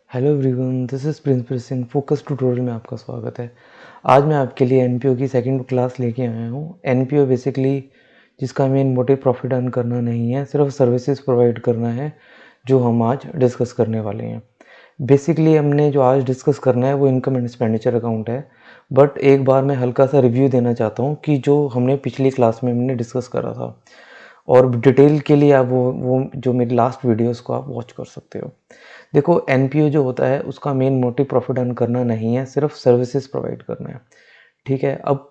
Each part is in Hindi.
Hello everyone, this is principal Singh. Focus tutorial में आपका स्वागत है। आज मैं आपके लिए एनपीओ की सेकंड क्लास लेके आया हूँ। एनपीओ बेसिकली जिसका मेन मोटिव प्रॉफिट अर्न करना नहीं है, सिर्फ सर्विसेज प्रोवाइड करना है, जो हम आज डिस्कस करने वाले हैं। बेसिकली हमने जो आज डिस्कस करना है वो इनकम एंड एक्सपेंडिचर अकाउंट है। बट एक बार मैं हल्का सा रिव्यू देना चाहता हूँ कि जो हमने पिछली क्लास में हमने डिस्कस करा था, और डिटेल के लिए आप वो जो मेरी लास्ट वीडियोस को आप वॉच कर सकते हो। देखो, एनपीओ जो होता है उसका मेन मोटिव प्रॉफिट अर्न करना नहीं है, सिर्फ सर्विसेज प्रोवाइड करना है। ठीक है। अब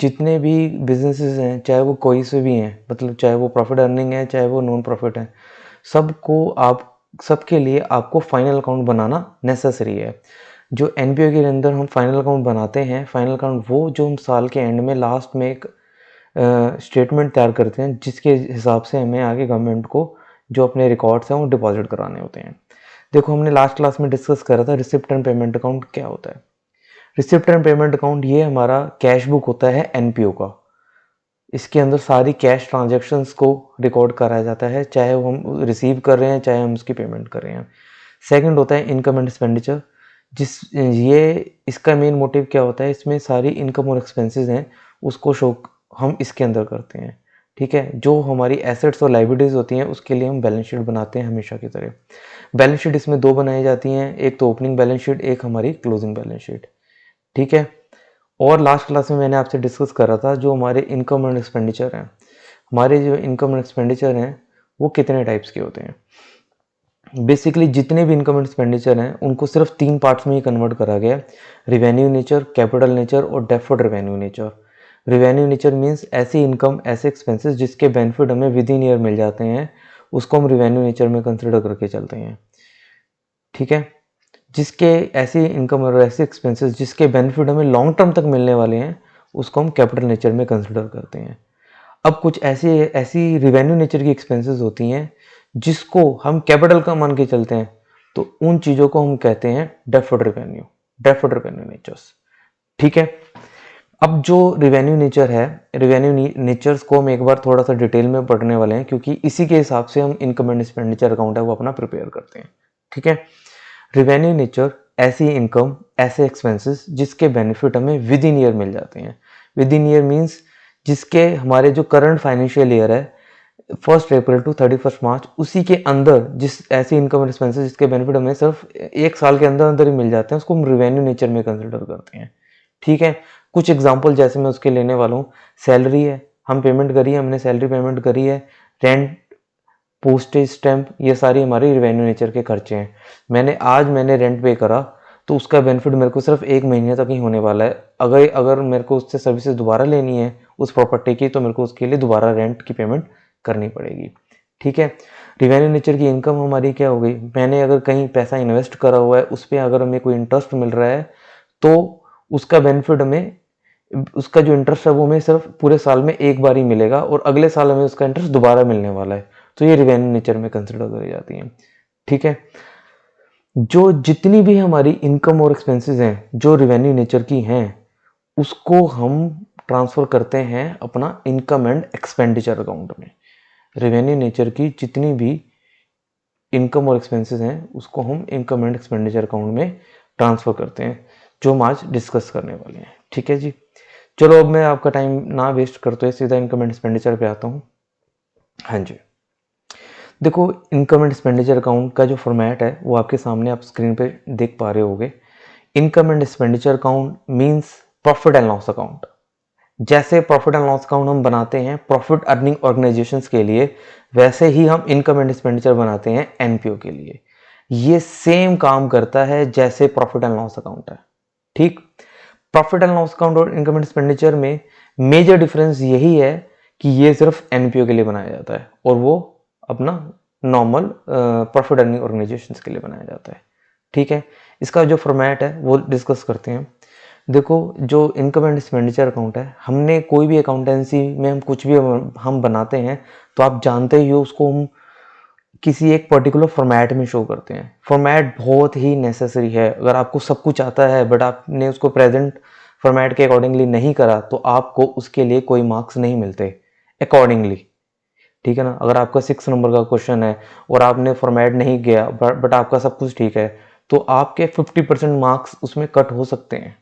जितने भी बिजनेसेस हैं, चाहे वो कोई से भी हैं, मतलब चाहे वो प्रॉफिट अर्निंग है चाहे वो नॉन प्रॉफिट है, सबके लिए आपको फाइनल अकाउंट बनाना नेसेसरी है। जो एनपीओ के अंदर हम फाइनल अकाउंट बनाते हैं, फाइनल अकाउंट वो जो हम साल के एंड में लास्ट में एक स्टेटमेंट तैयार करते हैं, जिसके हिसाब से हमें आगे गवर्नमेंट को जो अपने रिकॉर्ड्स हैं वो डिपॉजिट कराने होते हैं। देखो, हमने लास्ट क्लास में डिस्कस करा था रिसिप्ट एंड पेमेंट अकाउंट क्या होता है। रिसिप्ट एंड पेमेंट अकाउंट ये हमारा कैश बुक होता है एनपीओ का। इसके अंदर सारी कैश ट्रांजैक्शंस को रिकॉर्ड कराया जाता है, चाहे वो हम रिसीव कर रहे हैं चाहे हम उसकी पेमेंट कर रहे हैं। सेकंड होता है इनकम एंड एक्सपेंडिचर। इसका मेन मोटिव क्या होता है, इसमें सारी इनकम और एक्सपेंसेस हैं उसको शो हम इसके अंदर करते हैं। ठीक है। जो हमारी एसेट्स और लाइबिलिटीज होती हैं उसके लिए हम बैलेंस शीट बनाते हैं हमेशा की तरह। बैलेंस शीट इसमें दो बनाई जाती हैं, एक तो ओपनिंग बैलेंस शीट, एक हमारी क्लोजिंग बैलेंस शीट। ठीक है। और लास्ट क्लास में मैंने आपसे डिस्कस करा था जो हमारे इनकम एंड एक्सपेंडिचर हैं। हमारे जो इनकम एंड एक्सपेंडिचर हैं वो कितने टाइप्स के होते हैं। बेसिकली जितने भी इनकम एंड एक्सपेंडिचर हैं उनको सिर्फ तीन पार्ट्स में ही कन्वर्ट करा गया है: रिवेन्यू नेचर, कैपिटल नेचर और deferred revenue nature. Revenue nature means ऐसी इनकम, ऐसे एक्सपेंसेस जिसके बेनिफिट हमें विद इन ईयर मिल जाते हैं, उसको हम रिवेन्यू नेचर में कंसिडर करके चलते हैं। ठीक है। जिसके ऐसी इनकम और ऐसे एक्सपेंसेस जिसके बेनिफिट हमें लॉन्ग टर्म तक मिलने वाले हैं, उसको हम कैपिटल नेचर में कंसिडर करते हैं। अब कुछ ऐसी ऐसी रिवेन्यू नेचर की एक्सपेंसेस होती हैं जिसको हम कैपिटल का मान के चलते हैं, तो उन चीज़ों को हम कहते हैं डेफर्ड रेवेन्यू नेचर्स। ठीक है। अब जो रिवेन्यू नेचर है, रिवेन्यू नेचर्स को हम एक बार थोड़ा सा डिटेल में पढ़ने वाले हैं, क्योंकि इसी के हिसाब से हम इनकम एंड एक्सपेंडिचर अकाउंट है वो अपना प्रिपेयर करते हैं। ठीक है। रिवेन्यू नेचर ऐसी इनकम, ऐसे एक्सपेंसेस जिसके बेनिफिट हमें विद इन ईयर मिल जाते हैं। विद इन ईयर मीन्स जिसके हमारे जो करंट फाइनेंशियल ईयर है 1 अप्रैल टू 31 मार्च, उसी के अंदर जिस ऐसी इनकम एक्सपेंसेस जिसके बेनिफिट हमें सिर्फ एक साल के अंदर अंदर ही मिल जाते हैं, उसको हम रिवेन्यू नेचर में कंसिडर करते हैं। ठीक है। कुछ एग्जांपल जैसे मैं उसके लेने वाला हूँ। सैलरी है, हम पेमेंट करी है, हमने सैलरी पेमेंट करी है। रेंट, पोस्टेज स्टैंप, ये सारी हमारी रिवेन्यू नेचर के खर्चे हैं। मैंने रेंट पे करा तो उसका बेनिफिट मेरे को सिर्फ एक महीने तक ही होने वाला है। अगर अगर मेरे को उससे सर्विसेज दोबारा लेनी है उस प्रॉपर्टी की, तो मेरे को उसके लिए दोबारा रेंट की पेमेंट करनी पड़ेगी। ठीक है। रिवेन्यू नेचर की इनकम हमारी क्या हो गई, मैंने अगर कहीं पैसा इन्वेस्ट करा हुआ है, उस पर अगर हमें कोई इंटरेस्ट मिल रहा है, तो उसका बेनिफिट हमें, उसका जो इंटरेस्ट है वो हमें सिर्फ पूरे साल में एक बार ही मिलेगा, और अगले साल हमें उसका इंटरेस्ट दोबारा मिलने वाला है, तो ये रिवेन्यू नेचर में कंसिडर करी जाती है। ठीक है। जो जितनी भी हमारी इनकम और एक्सपेंसेस हैं जो रिवेन्यू नेचर की हैं, उसको हम ट्रांसफर करते हैं अपना इनकम एंड एक्सपेंडिचर अकाउंट में। रेवेन्यू नेचर की जितनी भी इनकम और एक्सपेंसेस हैं उसको हम इनकम एंड एक्सपेंडिचर अकाउंट में ट्रांसफर करते हैं, जो हम आज डिस्कस करने वाले हैं। ठीक है जी। चलो, अब मैं आपका टाइम ना वेस्ट करते हुए सीधा इनकम एंड एक्सपेंडिचर पे आता हूँ। हाँ जी। देखो, इनकम एंड एक्सपेंडिचर अकाउंट का जो फॉर्मेट है वो आपके सामने आप स्क्रीन पे देख पा रहे होगे। Income and expenditure account means profit and loss account. जैसे प्रॉफिट एंड लॉस अकाउंट हम बनाते हैं प्रॉफिट अर्निंग ऑर्गेनाइजेशंस के लिए, वैसे ही हम इनकम एंड एक्सपेंडिचर बनाते हैं एनपीओ के लिए। ये सेम काम करता है जैसे प्रॉफिट एंड लॉस अकाउंट है। ठीक। प्रॉफिट एंड लॉस अकाउंट और इनकम एंड एक्सपेंडिचर में मेजर डिफरेंस यही है कि ये सिर्फ एनपीओ के लिए बनाया जाता है और वो अपना नॉर्मल प्रॉफिट अर्निंग ऑर्गेनाइजेशंस के लिए बनाया जाता है। ठीक है। इसका जो फॉर्मेट है वो डिस्कस करते हैं। देखो, जो इनकम एंड एक्सपेंडिचर अकाउंट है, हमने कोई भी अकाउंटेंसी में हम कुछ भी हम बनाते हैं, तो आप जानते ही हो उसको हम किसी एक पर्टिकुलर फॉर्मेट में शो करते हैं। फॉर्मेट बहुत ही नेसेसरी है। अगर आपको सब कुछ आता है बट आपने उसको प्रेजेंट फॉर्मेट के अकॉर्डिंगली नहीं करा, तो आपको उसके लिए कोई मार्क्स नहीं मिलते अकॉर्डिंगली। ठीक है ना। अगर आपका 6 नंबर का क्वेश्चन है और आपने फॉर्मेट नहीं किया बट आपका सब कुछ ठीक है, तो आपके 50% मार्क्स उसमें कट हो सकते हैं,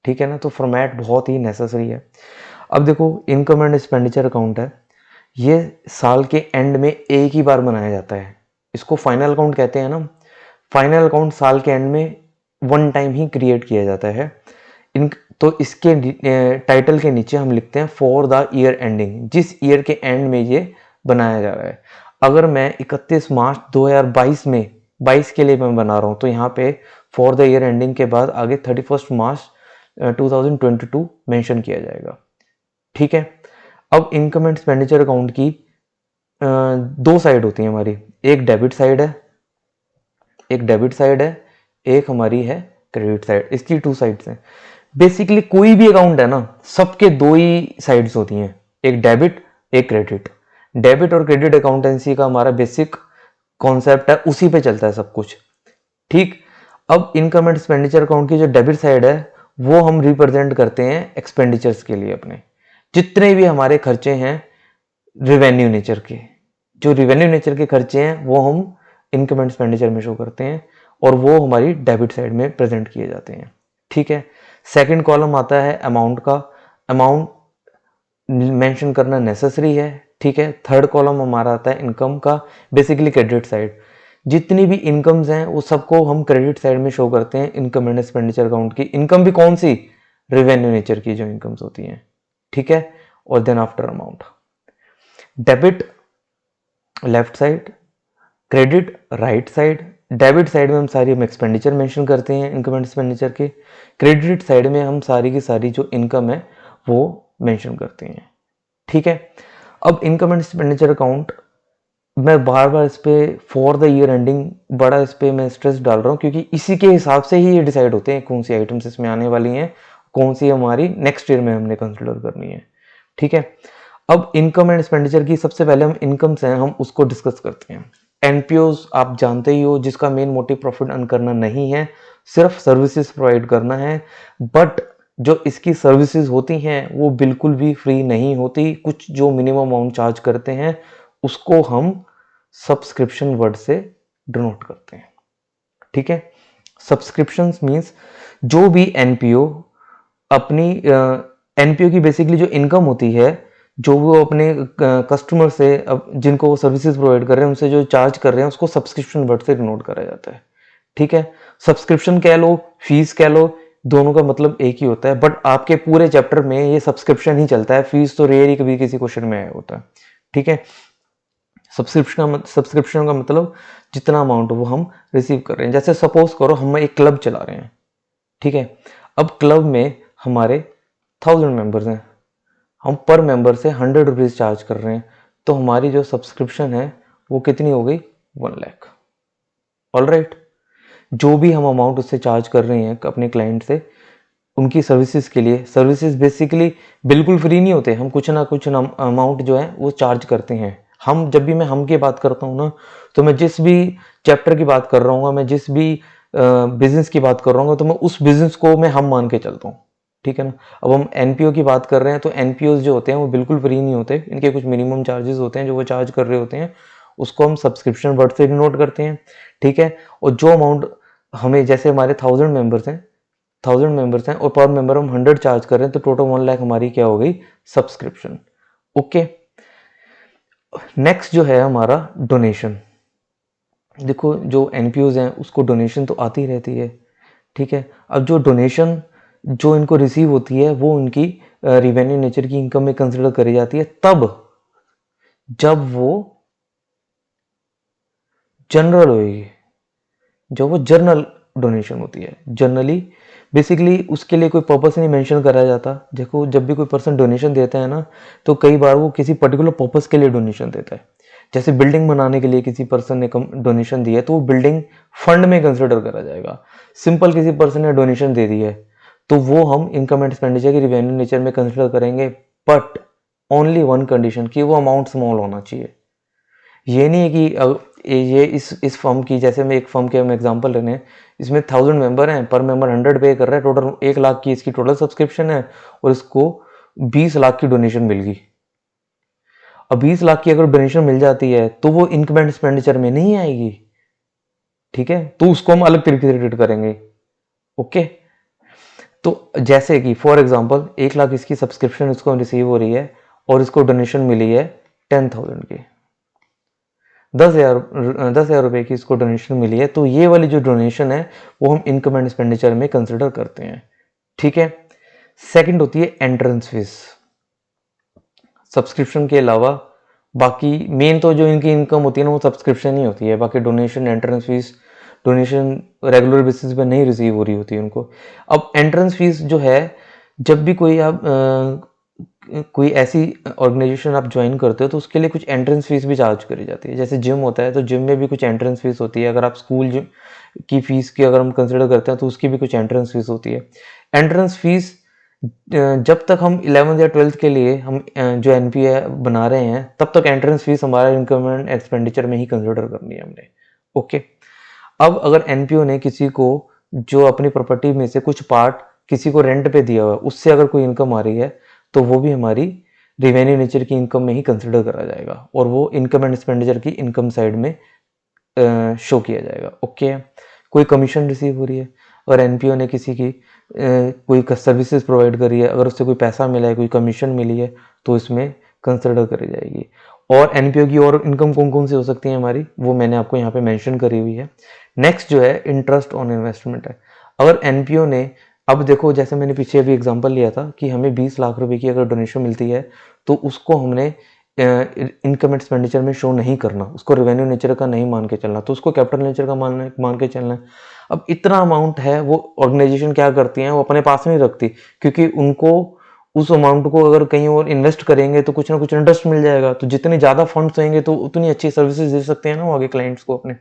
ठीक है ना। तो फॉर्मेट बहुत ही नेसेसरी है। अब देखो इनकम एंड एक्सपेंडिचर अकाउंट है, ये साल के एंड में एक ही बार बनाया जाता है। इसको फाइनल अकाउंट कहते हैं ना। फाइनल अकाउंट साल के एंड में वन टाइम ही क्रिएट किया जाता है। इन तो इसके टाइटल के नीचे हम लिखते हैं फॉर द ईयर एंडिंग, जिस ईयर के एंड में ये बनाया जा रहा है। अगर मैं 31 मार्च 2022 में 22 के लिए मैं बना रहा हूँ तो यहाँ पे फॉर द ईयर एंडिंग के बाद आगे 31 मार्च 2022 मेंशन किया जाएगा, ठीक है। अब इनकम एंड एक्सपेंडिचर अकाउंट की दो साइड होती है हमारी, एक डेबिट साइड है, एक हमारी है क्रेडिट साइड। इसकी टू साइड्स हैं। बेसिकली कोई भी अकाउंट है ना, सबके दो ही साइड्स होती हैं, एक डेबिट एक क्रेडिट। डेबिट और क्रेडिट अकाउंटेंसी का हमारा बेसिक कॉन्सेप्ट है, उसी पे चलता है सब कुछ, ठीक। अब इनकम एंड एक्सपेंडिचर अकाउंट की जो डेबिट साइड है वो हम रिप्रेजेंट करते हैं एक्सपेंडिचर्स के लिए। अपने जितने भी हमारे खर्चे हैं रिवेन्यू नेचर के, जो रिवेन्यू नेचर के खर्चे हैं वो हम इनकम एंड एक्सपेंडिचर में शो करते हैं और वो हमारी डेबिट साइड में प्रेजेंट किए जाते हैं, ठीक है। सेकंड कॉलम आता है अमाउंट का। अमाउंट मेंशन करना नेसेसरी है, ठीक है। थर्ड कॉलम हमारा आता है इनकम का, बेसिकली क्रेडिट साइड। जितनी भी इनकम्स हैं वो सबको हम क्रेडिट साइड में शो करते हैं इनकम एंड एक्सपेंडिचर अकाउंट की। इनकम भी कौन सी, रेवेन्यू नेचर की जो इनकम्स होती हैं, ठीक है। और then after amount, debit left side, credit right side. Debit side में हम सारी एक्सपेंडिचर मेंशन करते हैं इनकम एंड एक्सपेंडिचर के, क्रेडिट साइड में हम सारी की सारी जो इनकम है वो मेंशन करते हैं, ठीक है। अब इनकम एंड एक्सपेंडिचर अकाउंट मैं बार बार इस पे फॉर द ईयर एंडिंग बड़ा इस पे मैं स्ट्रेस डाल रहा हूँ, क्योंकि इसी के हिसाब से ही ये डिसाइड होते हैं कौन सी आइटम्स इसमें आने वाली हैं, कौन सी हमारी नेक्स्ट ईयर में हमने कंसिडर करनी है, ठीक है। अब इनकम एंड एक्सपेंडिचर की सबसे पहले हम इनकम्स हैं हम उसको डिस्कस करते हैं। एनपीओज आप जानते ही हो, जिसका मेन मोटिव प्रॉफिट अर्न करना नहीं है, सिर्फ सर्विसेज प्रोवाइड करना है। बट जो इसकी सर्विसेज होती हैं वो बिल्कुल भी फ्री नहीं होती, कुछ जो मिनिमम अमाउंट चार्ज करते हैं उसको हम सब्सक्रिप्शन वर्ड से डिनोट करते हैं, ठीक है। सब्सक्रिप्शन मींस जो भी एनपीओ अपनी एनपीओ की बेसिकली जो इनकम होती है, जो वो अपने कस्टमर से जिनको वो सर्विसेज प्रोवाइड कर रहे हैं उनसे जो चार्ज कर रहे हैं उसको सब्सक्रिप्शन वर्ड से डिनोट करा जाता है, ठीक है। सब्सक्रिप्शन कह लो, फीस कह लो, दोनों का मतलब एक ही होता है। बट आपके पूरे चैप्टर में ये सब्सक्रिप्शन ही चलता है, फीस तो रेयर ही कभी किसी क्वेश्चन में आया होता है, ठीक है। सब्सक्रिप्शन का मतलब जितना अमाउंट वो हम रिसीव कर रहे हैं। जैसे सपोज करो हम एक क्लब चला रहे हैं, ठीक है। अब क्लब में हमारे 1000 मेंबर्स हैं, हम पर मेंबर से 100 रुपीज़ चार्ज कर रहे हैं, तो हमारी जो सब्सक्रिप्शन है वो कितनी हो गई, 1 लाख। ऑल राइट, जो भी हम अमाउंट उससे चार्ज कर रहे हैं अपने क्लाइंट से उनकी सर्विसेज के लिए, सर्विसेज बेसिकली बिल्कुल फ्री नहीं होते, हम कुछ ना कुछ अमाउंट जो है वो चार्ज करते हैं। हम जब भी मैं हम की बात करता हूँ ना, तो मैं जिस भी चैप्टर की बात कर रहा हूँ, मैं जिस भी बिजनेस की बात कर रहा हूँ, तो मैं उस बिजनेस को मैं हम मान के चलता हूँ, ठीक है ना। अब हम एनपीओ की बात कर रहे हैं तो एनपीओ जो होते हैं वो बिल्कुल फ्री नहीं होते, इनके कुछ मिनिमम चार्जेस होते हैं जो वो चार्ज कर रहे होते हैं, उसको हम सब्सक्रिप्शन वर्ड से नोट करते हैं, ठीक है। और जो अमाउंट हमें, जैसे हमारे 1000 मेंबर्स हैं और पर मेंबर हम 100 चार्ज कर रहे हैं, तो टोटल 1 लाख हमारी क्या हो गई, सब्सक्रिप्शन, ओके। नेक्स्ट जो है हमारा डोनेशन। देखो जो एनपीओज हैं उसको डोनेशन तो आती रहती है, ठीक है। अब जो डोनेशन जो इनको रिसीव होती है वो उनकी रिवेन्यू नेचर की इनकम में कंसिडर करी जाती है, तब जब वो जनरल होगी, जो वो जर्नल डोनेशन होती है। जनरली बेसिकली उसके लिए कोई पर्पस नहीं मेंशन करा जाता। देखो जब भी कोई पर्सन डोनेशन देता है ना, तो कई बार वो किसी पर्टिकुलर पर्पस के लिए डोनेशन देता है। जैसे बिल्डिंग बनाने के लिए किसी पर्सन ने डोनेशन दिया है तो वो बिल्डिंग फंड में कंसिडर करा जाएगा। सिंपल किसी पर्सन ने डोनेशन दे दी है तो वो हम इनकम एंड एक्सपेंडिचर की रिवेन्यू नेचर में कंसिडर करेंगे, बट ओनली वन कंडीशन कि वो अमाउंट स्मॉल होना चाहिए। ये नहीं है कि ये इस फर्म की, जैसे मैं एक फर्म के हम एग्जांपल लेने, इसमें 1000 मेंबर हैं, पर मेंबर 100 पे कर रहा है, टोटल 1 लाख की इसकी टोटल सब्सक्रिप्शन है और इसको 20 लाख की डोनेशन मिल गई। अब 20 लाख की अगर डोनेशन मिल जाती है तो वो इनकम एंड एक्सपेंडिचर में नहीं आएगी, ठीक है, तो उसको हम अलग तरीके से ट्रीट करेंगे। ओके, तो जैसे कि फॉर एग्जांपल 1 लाख इसकी सब्सक्रिप्शन इसको रिसीव हो रही है और इसको डोनेशन मिली है 10,000 की, 10,000 रुपए की इसको डोनेशन मिली है, तो ये वाली जो डोनेशन है वो हम इनकम एंड एक्सपेंडिचर में कंसिडर करते हैं। ठीक है, सेकंड होती है एंट्रेंस फीस। सब्सक्रिप्शन के अलावा बाकी मेन तो जो इनकी इनकम होती है ना वो सब्सक्रिप्शन ही होती है, बाकी donation, entrance fees, donation regular basis पे नहीं रिसीव हो रही होती है उनको। अब एंट्रेंस फीस जो है, जब भी कोई आप कोई ऐसी ऑर्गेनाइजेशन आप ज्वाइन करते हो तो उसके लिए कुछ एंट्रेंस फीस भी चार्ज करी जाती है। जैसे जिम होता है तो जिम में भी कुछ एंट्रेंस फीस होती है। अगर आप स्कूल की फीस की अगर हम कंसिडर करते हैं तो उसकी भी कुछ एंट्रेंस फीस होती है। एंट्रेंस फीस जब तक हम 11th या 12th के लिए हम जो एनपीए बना रहे हैं तब तक एंट्रेंस फीस हमारा इनकम एंड एक्सपेंडिचर में ही कंसिडर करनी है हमने। ओके, अब अगर एनपीओ ने किसी को जो अपनी प्रॉपर्टी में से कुछ पार्ट किसी को रेंट पे दिया हुआ है उससे अगर कोई इनकम आ रही है तो वो भी हमारी रिवेन्यू नेचर की इनकम में ही कंसिडर करा जाएगा और वो इनकम एंड एक्सपेंडिचर की इनकम साइड में शो किया जाएगा। ओके, कोई कमीशन रिसीव हो रही है, अगर एनपीओ ने किसी की कोई सर्विसेज प्रोवाइड करी है, अगर उससे कोई पैसा मिला है, कोई कमीशन मिली है तो इसमें कंसिडर करी जाएगी। और एनपीओ की और इनकम कौन कौन सी हो सकती है हमारी, वो मैंने आपको यहाँ पे मेंशन करी हुई है। नेक्स्ट जो है इंटरेस्ट ऑन इन्वेस्टमेंट है। अगर एनपीओ ने, अब देखो जैसे मैंने पीछे अभी एग्जांपल लिया था कि हमें 20 लाख रुपए की अगर डोनेशन मिलती है तो उसको हमने इनकम एक्सपेंडिचर में शो नहीं करना, उसको रेवेन्यू नेचर का नहीं मान के चलना, तो उसको कैपिटल नेचर का मान के चलना है। अब इतना अमाउंट है वो ऑर्गेनाइजेशन क्या करती हैं, वो अपने पास नहीं रखती, क्योंकि उनको उस अमाउंट को अगर कहीं और इन्वेस्ट करेंगे तो कुछ ना कुछ इंटरेस्ट मिल जाएगा। तो जितने ज़्यादा फंड्स होंगे तो उतनी अच्छी सर्विसेज दे सकते हैं ना वो आगे क्लाइंट्स को अपने।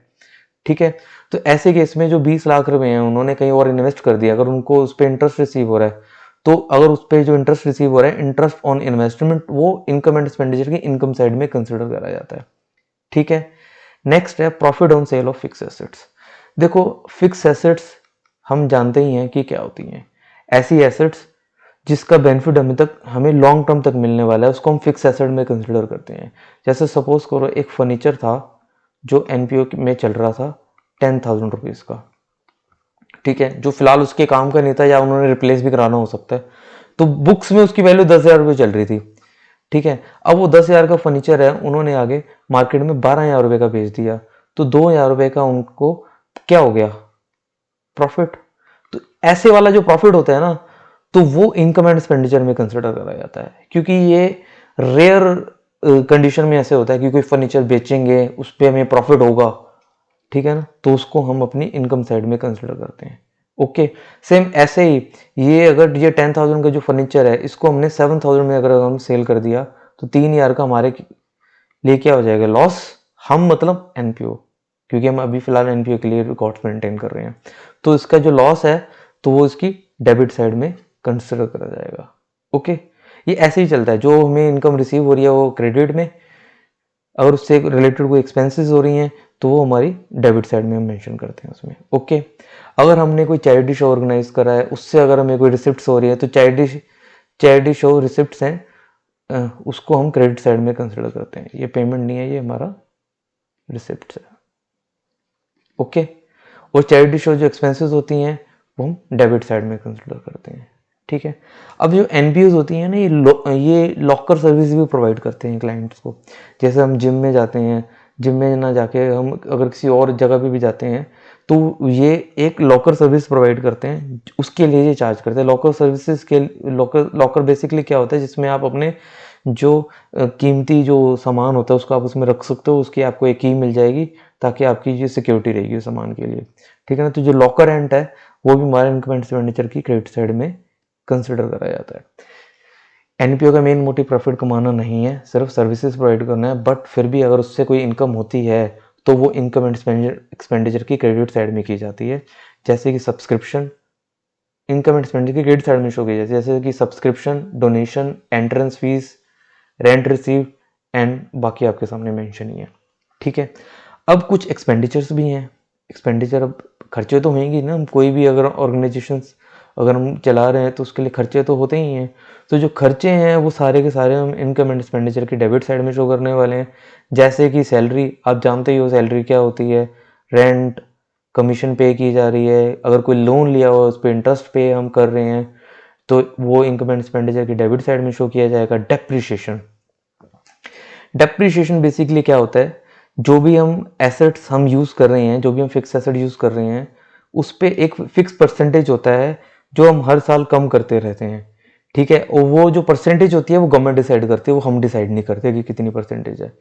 ठीक है, तो ऐसे केस में जो 20 लाख रुपए हैं उन्होंने कहीं और इन्वेस्ट कर दिया, अगर उनको उस पर इंटरेस्ट रिसीव हो रहा है तो अगर उस पर जो इंटरेस्ट रिसीव हो रहा है, इंटरेस्ट ऑन इन्वेस्टमेंट, वो इनकम एंड एक्सपेंडिचर की इनकम साइड में कंसिडर करा जाता है। ठीक है, नेक्स्ट है profit on sale of fix assets. देखो फिक्स एसेट्स हम जानते ही हैं कि क्या होती हैं, ऐसी एसेट्स जिसका बेनिफिट हमें लॉन्ग टर्म तक मिलने वाला है उसको हम फिक्स एसेट में कंसिडर करते हैं। जैसे सपोज करो एक फर्नीचर था जो एनपीओ में चल रहा था 10,000 रुपीज़ का, ठीक है, जो फिलहाल उसके काम का नहीं था या उन्होंने रिप्लेस भी कराना हो सकता है, तो बुक्स में उसकी वैल्यू 10,000 रुपये चल रही थी। ठीक है, अब वो 10,000 का फर्नीचर है, उन्होंने आगे मार्केट में 12,000 रुपये का बेच दिया, तो 2,000 रुपये का उनको क्या हो गया, प्रॉफिट। तो ऐसे वाला जो प्रॉफिट होता है ना, तो वो इनकम एंड एक्सपेंडिचर में कंसिडर करा जाता है, क्योंकि ये रेयर कंडीशन में ऐसे होता है कि कोई फर्नीचर बेचेंगे उस पर हमें प्रॉफिट होगा, ठीक है ना, तो उसको हम अपनी इनकम साइड में कंसिडर करते हैं। ओके, सेम ऐसे ही ये अगर ये 10,000 का जो फर्नीचर है इसको हमने 7,000 में अगर हम सेल कर दिया तो 3,000 का हमारे लिए क्या हो जाएगा, लॉस। हम मतलब एनपीओ, क्योंकि हम अभी फिलहाल एनपीओ के लिए रिकॉर्ड्स मेंटेन कर रहे हैं, तो इसका जो लॉस है तो वो इसकी डेबिट साइड में कंसिडर करा जाएगा। ओके, ये ऐसे ही चलता है, जो हमें इनकम रिसीव हो रही है वो क्रेडिट में, अगर उससे रिलेटेड कोई एक्सपेंसेस हो रही हैं तो वो हमारी डेबिट साइड में हम मेंशन करते हैं उसमें। ओके, अगर हमने कोई चैरिटी शो ऑर्गेनाइज करा है उससे अगर हमें कोई रिसिप्ट्स हो रही है तो चैरिटी शो रिसिप्ट्स हैं, उसको हम क्रेडिट साइड में कंसिडर करते हैं। ये पेमेंट नहीं है, ये हमारा रिसिप्ट है। ओके, और चैरिटी शो जो एक्सपेंसेस होती हैं वो हम डेबिट साइड में कंसिडर करते हैं। ठीक है, अब जो एनपीओज होती हैं ना, ये लॉकर सर्विस भी प्रोवाइड करते हैं क्लाइंट्स को। जैसे हम जिम में जाते हैं, जिम में ना जाके हम अगर किसी और जगह पे भी जाते हैं तो ये एक लॉकर सर्विस प्रोवाइड करते हैं, उसके लिए ये चार्ज करते हैं। लॉकर सर्विसेज के लॉकर बेसिकली क्या होता है, जिसमें आप अपने जो कीमती जो सामान होता है उसको आप उसमें रख सकते हो, उसकी आपको एक की मिल जाएगी ताकि आपकी ये सिक्योरिटी रहेगी उस सामान के लिए। ठीक है ना, तो जो लॉकर रेंट है वो भी हमारे इनकम एंड एक्सपेंडिचर की क्रेडिट साइड में कंसिडर करा जाता है। एनपीओ का मेन मोटिव प्रॉफिट कमाना नहीं है, सिर्फ सर्विसेज प्रोवाइड करना है, बट फिर भी अगर उससे कोई इनकम होती है तो वो इनकम एंड एक्सपेंडिचर की क्रेडिट साइड में की जाती है। जैसे कि सब्सक्रिप्शन इनकम एंड एक्सपेंडिचर की क्रेडिट साइड में शो की जाती है, जैसे कि subscription, donation, entrance fees, rent receive and बाकी आपके सामने मेंशन ही है। ठीक है, अब कुछ एक्सपेंडिचर्स भी हैं। एक्सपेंडिचर, अब खर्चे तो होंगे ना, कोई भी अगर ऑर्गेनाइजेशंस अगर हम चला रहे हैं तो उसके लिए खर्चे तो होते ही हैं। तो जो खर्चे हैं वो सारे के सारे हम इनकम एंड एक्सपेंडिचर की डेबिट साइड में शो करने वाले हैं। जैसे कि सैलरी, आप जानते ही हो सैलरी क्या होती है, रेंट, कमीशन पे की जा रही है, अगर कोई लोन लिया हुआ है उस पर इंटरेस्ट पे हम कर रहे हैं, तो वो इनकम एंड एक्सपेंडिचर की डेबिट साइड में शो किया जाएगा। डेप्रिसिएशन, डेप्रिसिएशन बेसिकली क्या होता है, जो भी हम एसेट्स हम यूज़ कर रहे हैं, जो भी हम फिक्स एसेट यूज़ कर रहे हैं, उस पे एक फिक्स परसेंटेज होता है जो हम हर साल कम करते रहते हैं, ठीक है। और वो जो परसेंटेज होती है वो गवर्नमेंट डिसाइड करती है, वो हम डिसाइड नहीं करते कि कितनी परसेंटेज है,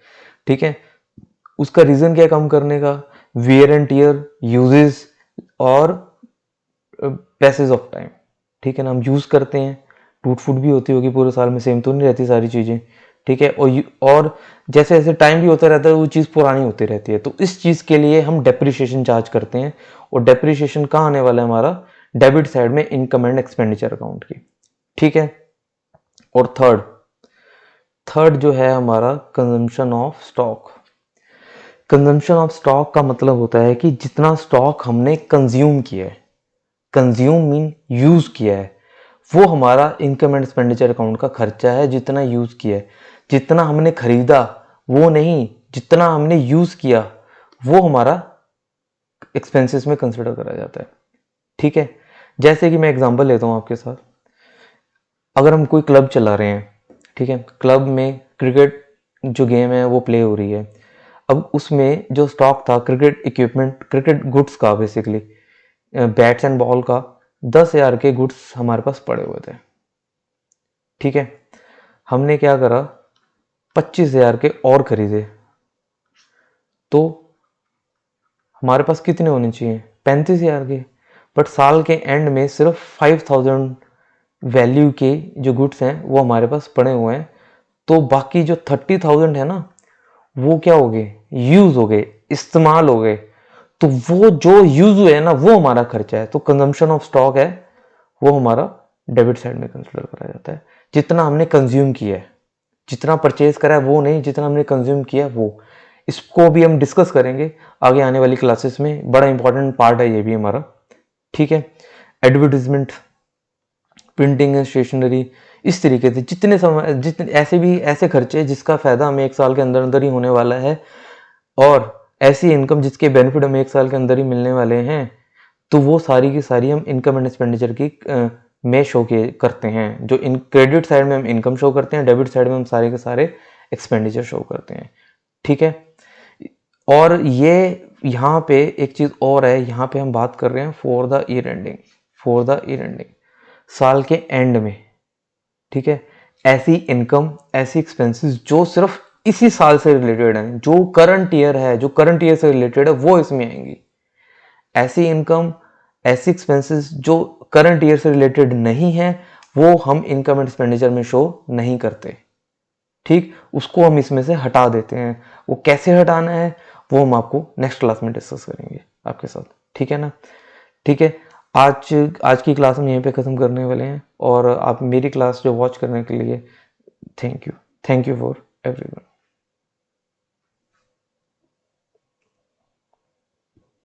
ठीक है। उसका रीज़न क्या है कम करने का, वियर एंड टीयर, यूजेस और पैसेज ऑफ टाइम, ठीक है ना। हम यूज़ करते हैं, टूट फूट भी होती होगी पूरे साल में, सेम तो नहीं रहती सारी चीज़ें, ठीक है। और जैसे जैसे टाइम भी होता रहता है वो चीज़ पुरानी होती रहती है, तो इस चीज़ के लिए हम डेप्रिसिएशन चार्ज करते हैं। और डेप्रिसिएशन कहाँ आने वाला है हमारा, डेबिट साइड में इनकम एंड एक्सपेंडिचर अकाउंट की, ठीक है। और थर्ड जो है हमारा consumption of stock. Consumption of stock का मतलब होता है कि जितना स्टॉक हमने कंज्यूम किया है, कंज्यूम मीन यूज किया है, वो हमारा इनकम एंड एक्सपेंडिचर अकाउंट का खर्चा है, जितना यूज किया है। जितना हमने खरीदा वो नहीं, जितना हमने यूज किया वो हमारा एक्सपेंसेस में कंसिडर करा जाता है, ठीक है। जैसे कि मैं एग्जांपल लेता हूं आपके साथ, अगर हम कोई क्लब चला रहे हैं, ठीक है, क्लब में क्रिकेट जो गेम है वो प्ले हो रही है। अब उसमें जो स्टॉक था क्रिकेट इक्विपमेंट, क्रिकेट गुड्स का, बेसिकली बैट्स एंड बॉल का 10,000 के गुड्स हमारे पास पड़े हुए थे, ठीक है। हमने क्या करा, 25,000 के और खरीदे, तो हमारे पास कितने होने चाहिए, 35,000 के। बट साल के एंड में सिर्फ 5,000 वैल्यू के जो गुड्स हैं वो हमारे पास पड़े हुए हैं, तो बाकी जो 30,000 है ना, वो क्या हो गए, यूज हो गए, इस्तेमाल हो गए। तो वो जो यूज हुए हैं ना वो हमारा खर्चा है। तो कंजम्पशन ऑफ स्टॉक है वो हमारा डेबिट साइड में कंसिडर करा जाता है। जितना हमने कंज्यूम किया है, जितना परचेज करा है वो नहीं, जितना हमने कंज्यूम किया है वो। इसको भी हम डिस्कस करेंगे आगे आने वाली क्लासेस में, बड़ा इंपॉर्टेंट पार्ट है ये भी हमारा, ठीक है। एडवर्टीजमेंट, प्रिंटिंग एंड स्टेशनरी, इस तरीके से जितने ऐसे भी ऐसे खर्चे जिसका फायदा हमें एक साल के अंदर अंदर ही होने वाला है, और ऐसी इनकम जिसके बेनिफिट हमें एक साल के अंदर ही मिलने वाले हैं, तो वो सारी की सारी हम इनकम एंड एक्सपेंडिचर की में शो करते हैं। जो इन क्रेडिट साइड में हम इनकम शो करते हैं, डेबिट साइड में हम सारे के सारे एक्सपेंडिचर शो करते हैं, ठीक है। और ये यहाँ पे एक चीज़ और है, यहाँ पे हम बात कर रहे हैं for the year ending, for the year ending, साल के एंड में, ठीक है। ऐसी इनकम, ऐसी एक्सपेंसेस जो सिर्फ इसी साल से रिलेटेड है, जो करंट ईयर है, जो करंट ईयर से रिलेटेड है, वो इसमें आएंगी। ऐसी इनकम, ऐसी एक्सपेंसेस जो करंट ईयर से रिलेटेड नहीं है, वो हम इनकम एंड एक्सपेंडिचर में शो नहीं करते, ठीक। उसको हम इसमें से हटा देते हैं। वो कैसे हटाना है वो हम आपको नेक्स्ट क्लास में डिस्कस करेंगे आपके साथ, ठीक है ना। ठीक है, आज की क्लास हम यहीं पे ख़त्म करने वाले हैं, और आप मेरी क्लास जो वॉच करने के लिए थैंक यू फॉर एवरीवन।